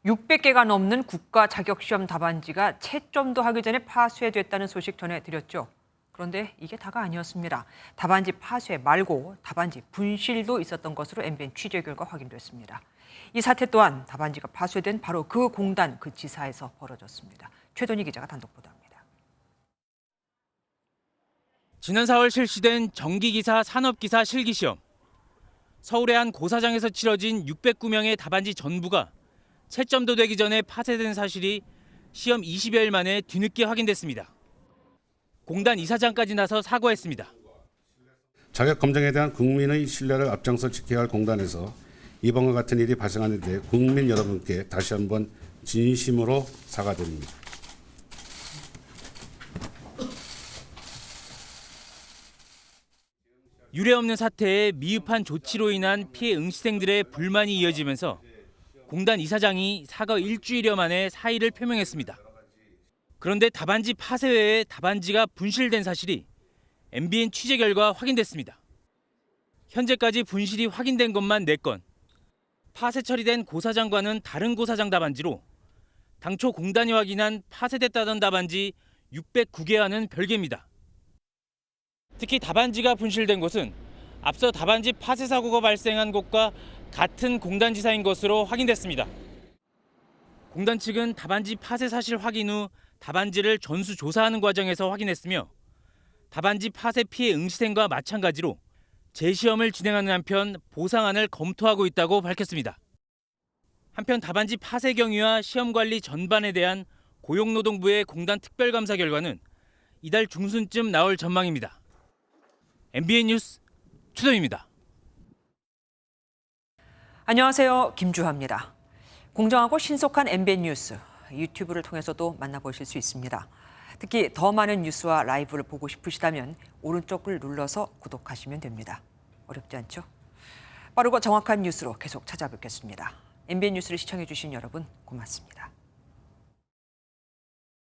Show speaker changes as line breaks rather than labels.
600개가 넘는 국가 자격시험 답안지가 채점도 하기 전에 파쇄됐다는 소식 전해드렸죠. 그런데 이게 다가 아니었습니다. 답안지 파쇄 말고 답안지 분실도 있었던 것으로 MBN 취재 결과 확인됐습니다. 이 사태 또한 답안지가 파쇄된 바로 그 공단, 그 지사에서 벌어졌습니다. 최돈희 기자가 단독 보도합니다.
지난 4월 실시된 전기기사 산업기사 실기시험. 서울의 한 고사장에서 치러진 609명의 답안지 전부가 채점도 되기 전에 파쇄된 사실이 시험 20여일 만에 뒤늦게 확인됐습니다. 공단 이사장까지 나서 사과했습니다.
자격 검증에 대한 국민의 신뢰를 앞장서 지켜야 할 공단에서 이번과 같은 일이 발생하는 데 국민 여러분께 다시 한번 진심으로 사과드립니다.
유례없는 사태에 미흡한 조치로 인한 피해 응시생들의 불만이 이어지면서 공단 이사장이 사과 일주일여 만에 사의를 표명했습니다. 그런데 답안지 파쇄 외에 답안지가 분실된 사실이 MBN 취재 결과 확인됐습니다. 현재까지 분실이 확인된 것만 4건. 파쇄 처리된 고사장과는 다른 고사장 답안지로 당초 공단이 확인한 파쇄됐다던 답안지 609개와는 별개입니다. 특히 답안지가 분실된 곳은 앞서 답안지 파쇄 사고가 발생한 곳과 같은 공단 지사인 것으로 확인됐습니다. 공단 측은 답안지 파쇄 사실 확인 후 답안지를 전수조사하는 과정에서 확인했으며 답안지 파쇄 피해 응시생과 마찬가지로 재시험을 진행하는 한편 보상안을 검토하고 있다고 밝혔습니다. 한편 답안지 파쇄 경위와 시험 관리 전반에 대한 고용노동부의 공단 특별감사 결과는 이달 중순쯤 나올 전망입니다. MBN 뉴스 최돈입니다.
안녕하세요. 김주하입니다. 공정하고 신속한 MBN 뉴스, 유튜브를 통해서도 만나보실 수 있습니다. 특히 더 많은 뉴스와 라이브를 보고 싶으시다면 오른쪽을 눌러서 구독하시면 됩니다. 어렵지 않죠? 빠르고 정확한 뉴스로 계속 찾아뵙겠습니다. MBN 뉴스를 시청해주신 여러분 고맙습니다.